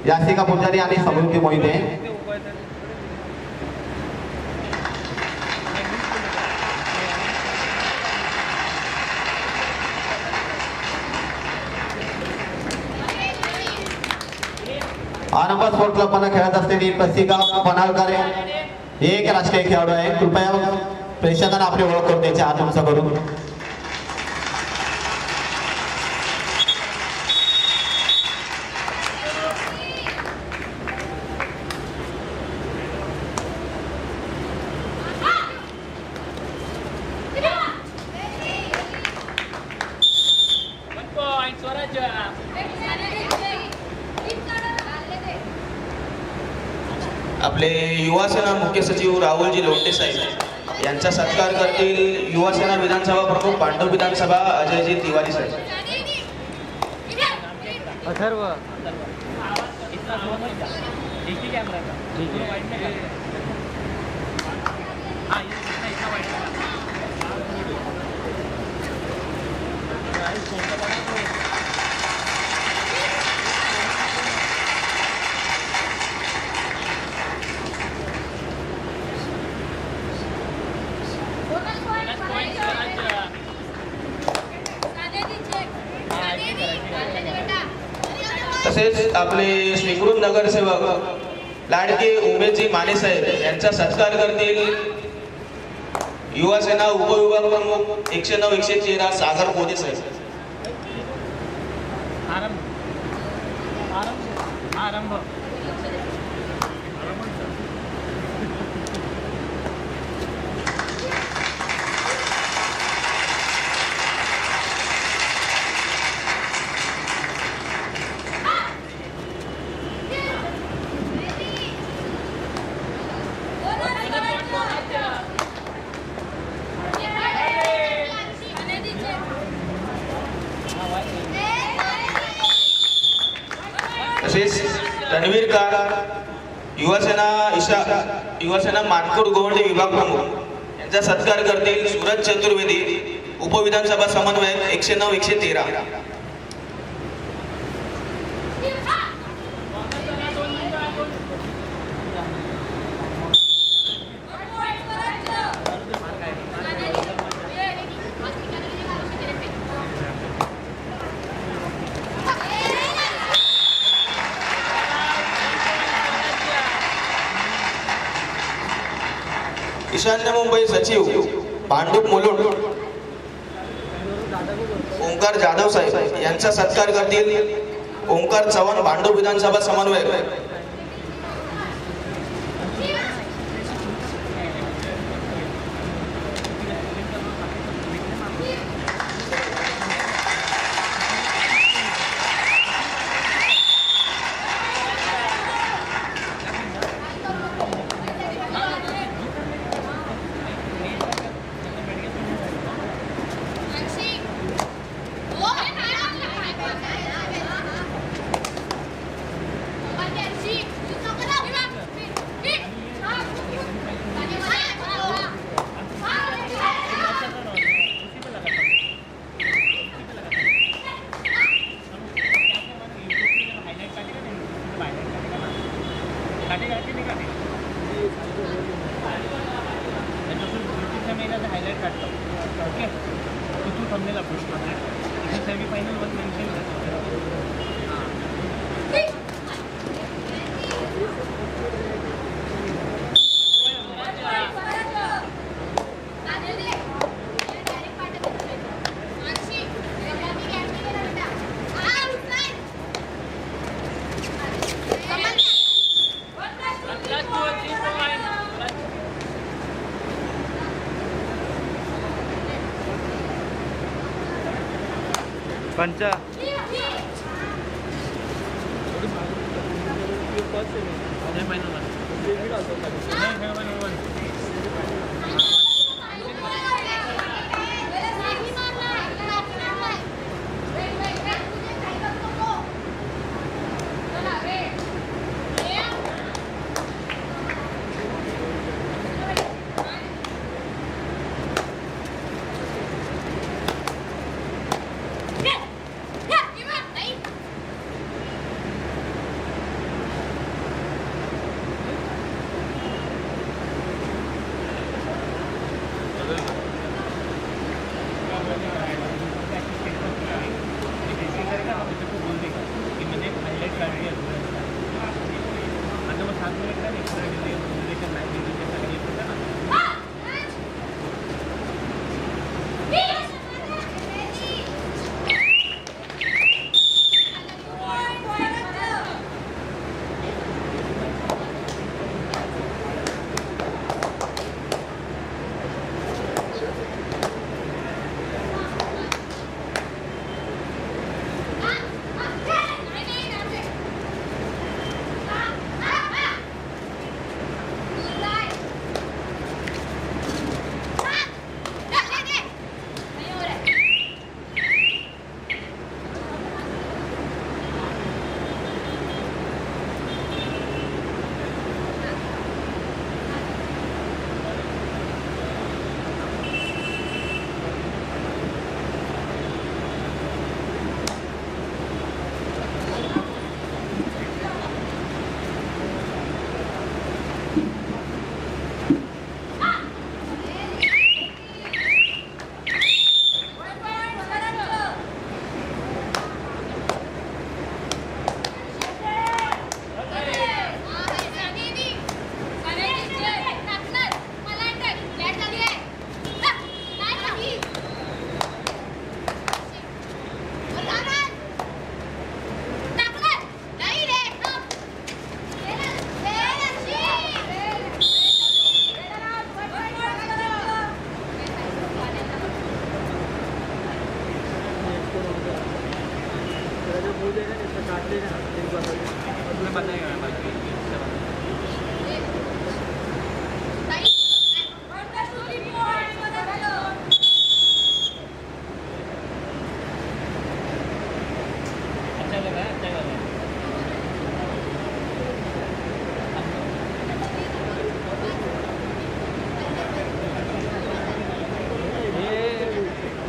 Yashica पुजारी आणि समृद्धी मोहिते। आनंद sport club मध्ये खेळत असलेली प्रसिका पनाळकर एक राष्ट्रीय खेळाडू आहे। कृपया प्रेक्षकांना आपली ओळख करून द्यायची हात उंच करून। आपले युवा सेना मुख्य सचिव राहुलजी लोंढे साहेब यांचा सत्कार करतील युवा सेना विधानसभा प्रमुख पांडव विधानसभा अजयजी तिवारी साहेब। अथर्व तसेच आपले स्वीकृत नगरसेवक लाडके उमेदजी माने साहेब यांचा सत्कार करतील युवा सेना उपविभाग प्रमुख 109 113 सागर मोदी साहेब। तसेच रणवीर कार युवासेना मानकोट गोवंडी विभाग प्रमुख यांचा सत्कार करतील सूरज चतुर्वेदी उपविधानसभा समन्वयक 109 113। ईशान्य मुंबई सचिव भांडूप मुलुंड ओंकार जाधव साहेब यांचा सत्कार करतील ओंकार चव्हाण भांडूप विधानसभा समन्वयक। पंचा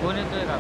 कोण येतोय का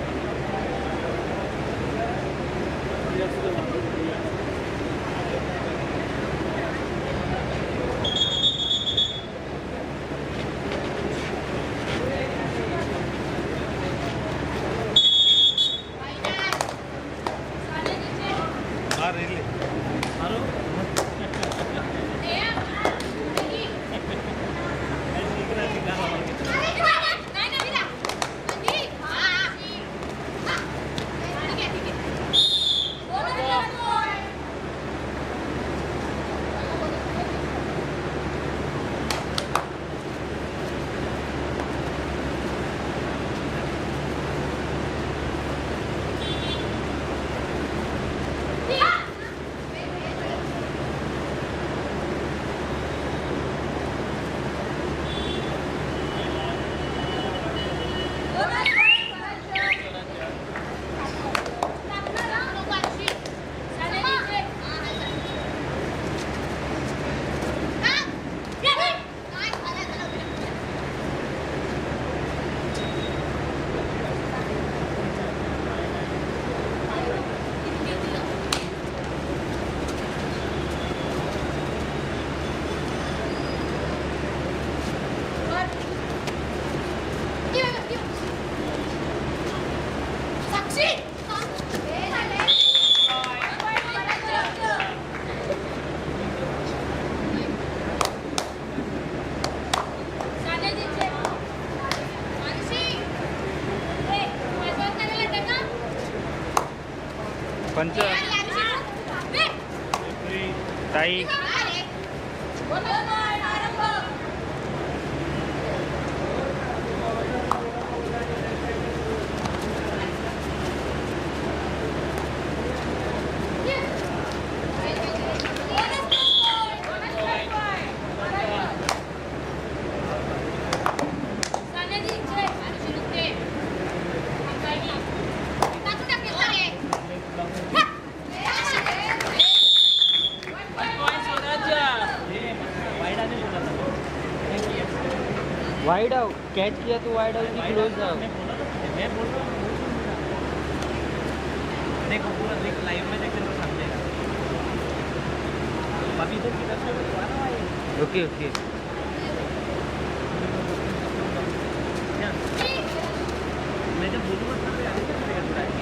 पंच ताई वाइड आउट कैच किया तो वाइड आउट की क्लोज आउट देखो पूरा देख लाइव में देख तो समझेगा बाकी इधर की तरफ से ओके ओके मैं जब बोलूँगा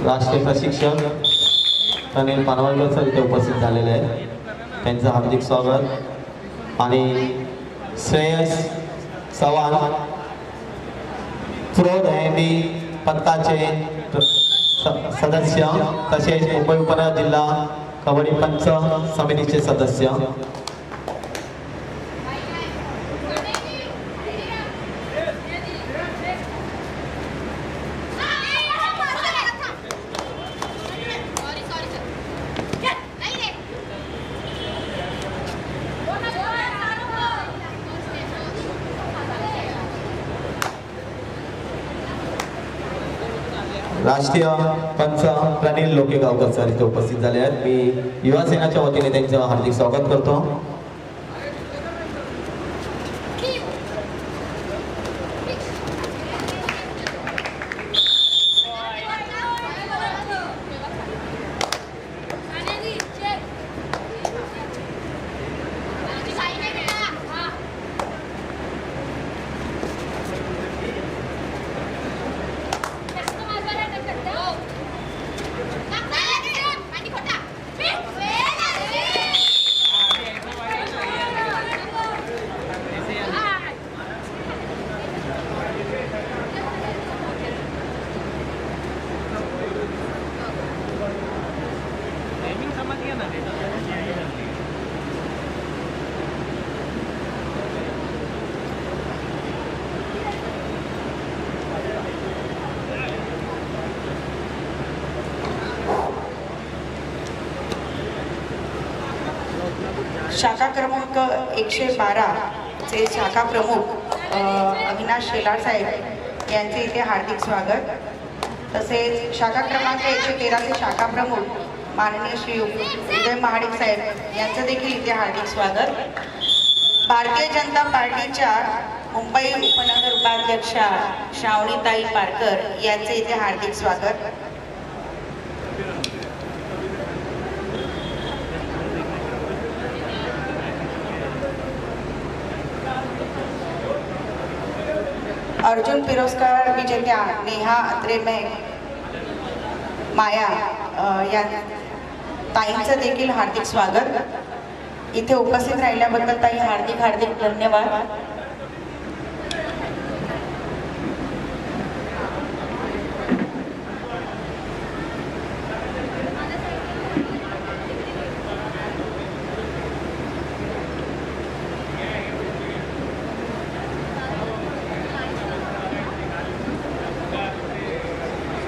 राष्ट्रीय प्रशिक्षक अनिल पानवलकर सर इथे उपस्थित झालेले आहेत, त्यांचं हार्दिक स्वागत. आणि श्रेयस चव्हाण प्रो दहीहंडी पथकाचे सदस्य तसेच मुंबई उपनगर जिल्हा कबड्डी पंच समितीचे सदस्य राष्ट्रीय पंच प्रणील लोकेगावकर सर इथे उपस्थित झाले आहेत. मी युवा सेनाच्या वतीने त्यांचं हार्दिक स्वागत करतो. शाखा क्रमांक 112 चे शाखा प्रमुख अविनाश शेलार साहेब यांचे इथे हार्दिक स्वागत. तसेच शाखा क्रमांक 113 चे शाखा प्रमुख माननीय श्री उदय महाडिक साहेब यांचं देखील इथे हार्दिक स्वागत. भारतीय जनता पार्टीच्या मुंबई उपनगर उपाध्यक्षा श्रावणीताई पारकर यांचे इथे हार्दिक स्वागत. अर्जुन पुरस्कार विजेत्या नेहा अत्रे माया या ताईंचं देखील हार्दिक स्वागत. इथे उपस्थित राहिल्याबद्दल ताई हार्दिक हार्दिक धन्यवाद.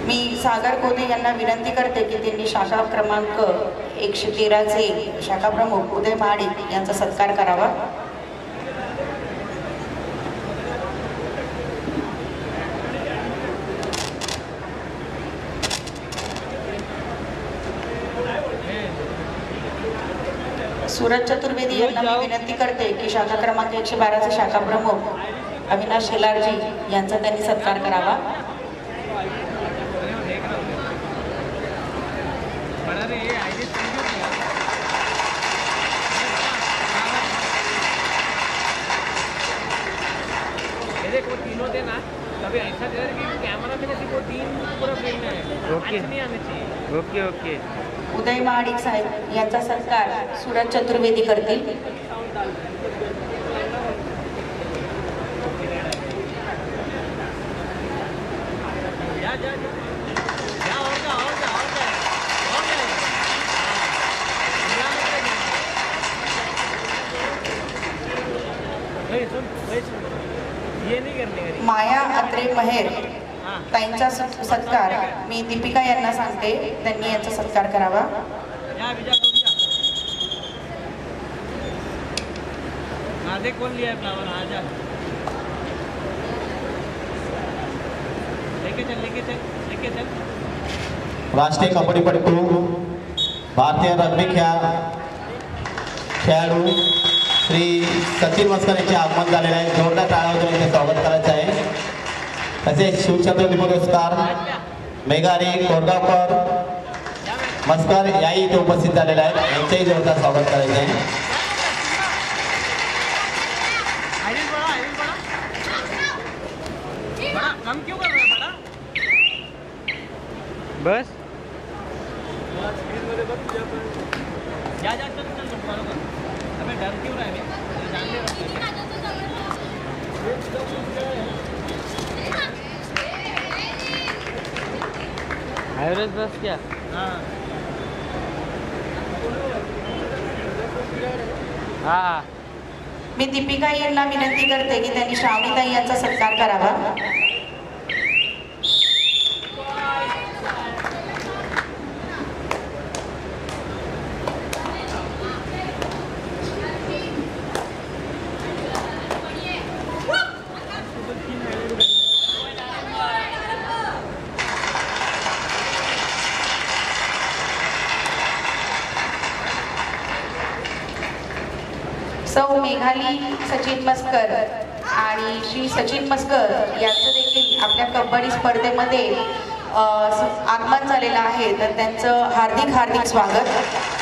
मी सागर कोदे यांना विनंती करते की त्यांनी शाखा क्रमांक 113 चे शाखा प्रमुख उदय महाडिक यांचा सत्कार करावा. सूरज चतुर्वेदी यांना मी विनंती करते की शाखा क्रमांक 112 चे शाखा प्रमुख अविनाश शेलारजी यांचा त्यांनी सत्कार करावा. वो तीनों थे ना कभी ऐसा कर कि कैमरा में जैसे वो तीन पूरा फ्रेम में है. ओके नहीं आने चाहिए. Okay okay. उदय महाडिक साहेब यांचा सत्कार सूरज चतुर्वेदी करतील. माया अत्रे महेर ताईंचा सत्कार मी दीपिका यांना सांगते, त्यांनी यांचा सत्कार करावा. कौन लिया है फ्लावर? आजा लेके चल. राष्ट्रीय कबड्डीपटू भारतीय रग्बी खेळाडू श्री सचिन मस्कर यांचे आगमन झालेले आहे. जोरदार टाळ्यावर यांचे स्वागत करायचं आहे. तसेच शिवछत्रपती पुरस्कार मेघारी कोरगावकर मस्कर याही इथे उपस्थित झालेले आहेत. यांचेही जोरदार स्वागत करायचे आहे. कम क्यों कर रहा है बड़ा? बस जा चल फॉलो कर. अबे डर क्यों रहा है? जान ले रहा है. एवरेज बस क्या हाँ मी दीपिका यांना विनंती करते की त्यांनी श्रावणीताई यांचा सत्कार करावा. सौ मेघाली सचिन मस्कर आणि श्री सचिन मस्कर यांचं देखील आपल्या कबड्डी स्पर्धेमध्ये आगमन झालेलं आहे, तर त्यांचं हार्दिक हार्दिक स्वागत.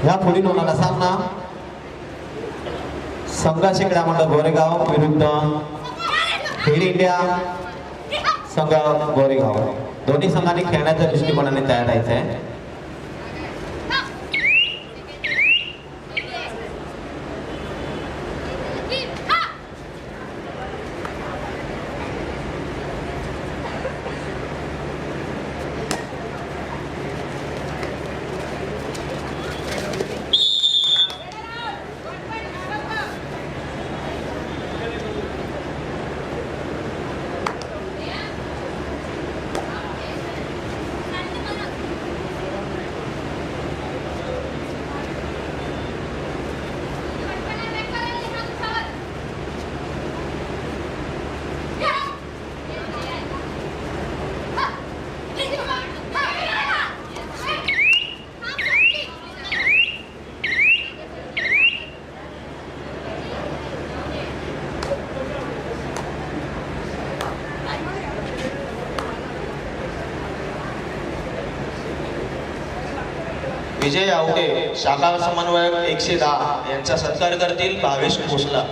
या पुढील होणारा सामना संघाचे क्रीडा मंडळ गोरेगाव विरुद्ध खेल इंडिया संघ गोरेगाव. दोन्ही संघांनी खेळण्याच्या दृष्टिकोनाने तयार राहायचं आहे. विजय आवटे शाखा समन्वयक 110 यांचा सत्कार करतील भावेश भोसला.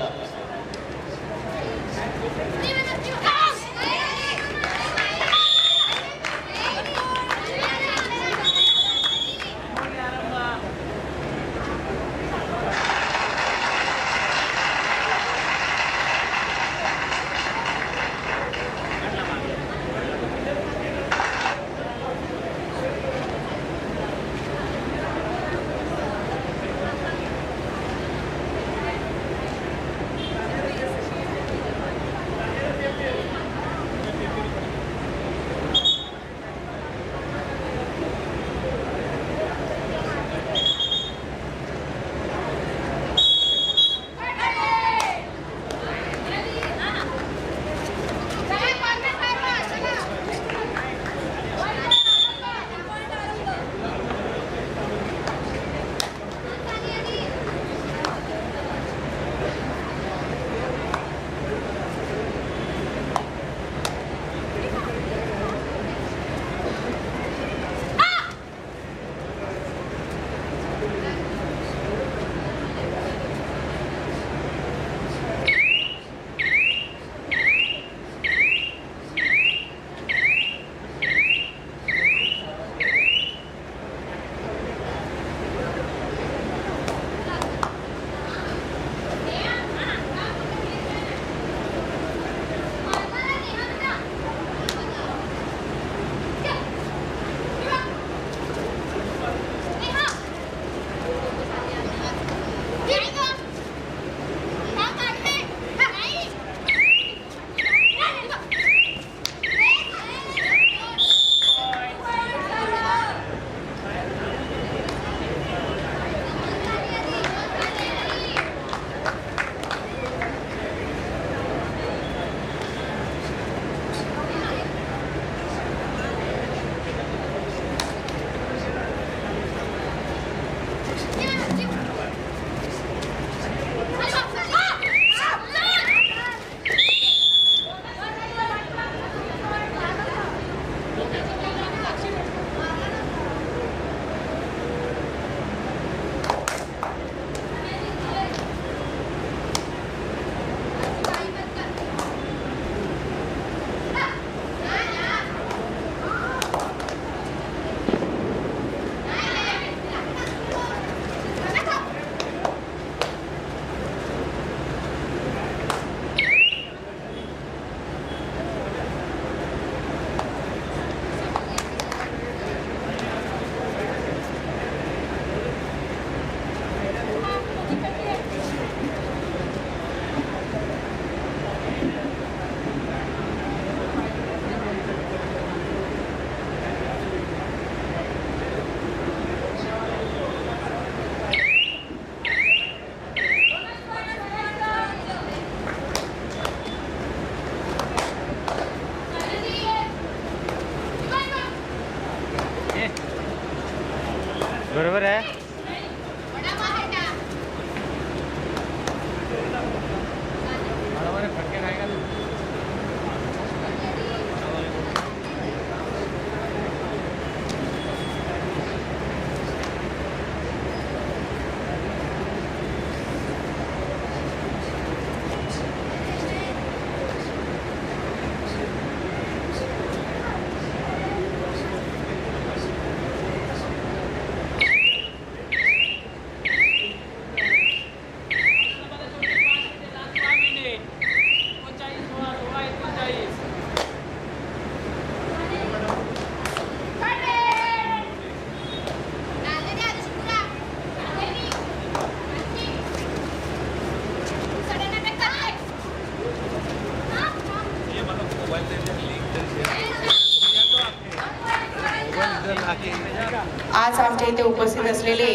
असलेले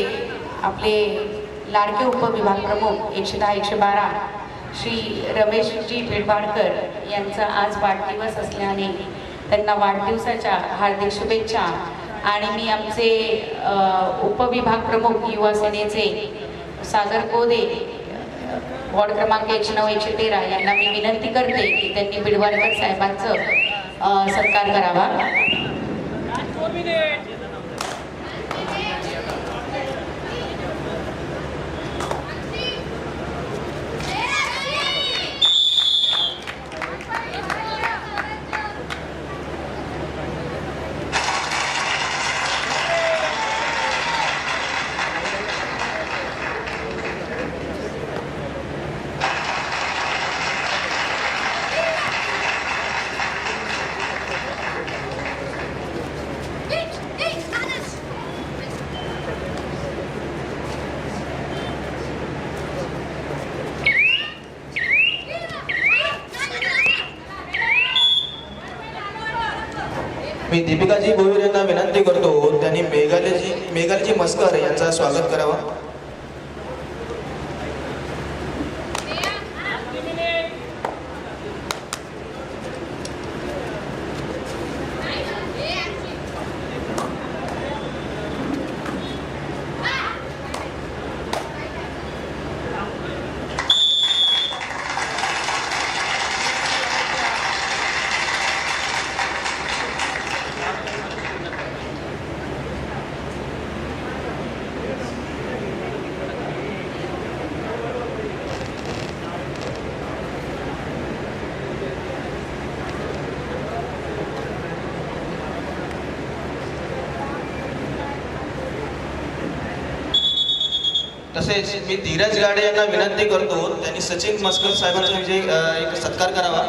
आपले लाडके उपविभाग प्रमुख 110 112 श्री रमेशजी भेडवाडकर यांचा आज वाढदिवस असल्याने त्यांना वाढदिवसाच्या हार्दिक शुभेच्छा. आणि मी आमचे उपविभाग प्रमुख युवा सेनेचे सागर कोदे वॉर्ड क्रमांक 109 113 यांना मी विनंती करते की त्यांनी भेडवाडकर साहेबांचं सत्कार करावा. मी दीपिकाजी भोईर यांना विनंती करतो त्यांनी मेघालीजी मस्कर यांचं स्वागत करावं. तसेच मी धीरज गाडे यांना विनंती करतो त्यांनी सचिन मस्कर साहेबांचा एक सत्कार करावा.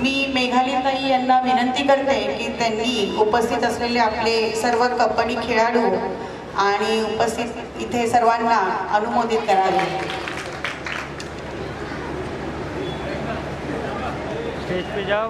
मी मेघालीताई यांना विनंती करते की त्यांनी उपस्थित असलेले आपले सर्व कबड्डी खेळाडू आणि उपस्थित इथे सर्वांना अनुमोदित करावे. स्टेज पे जाओ.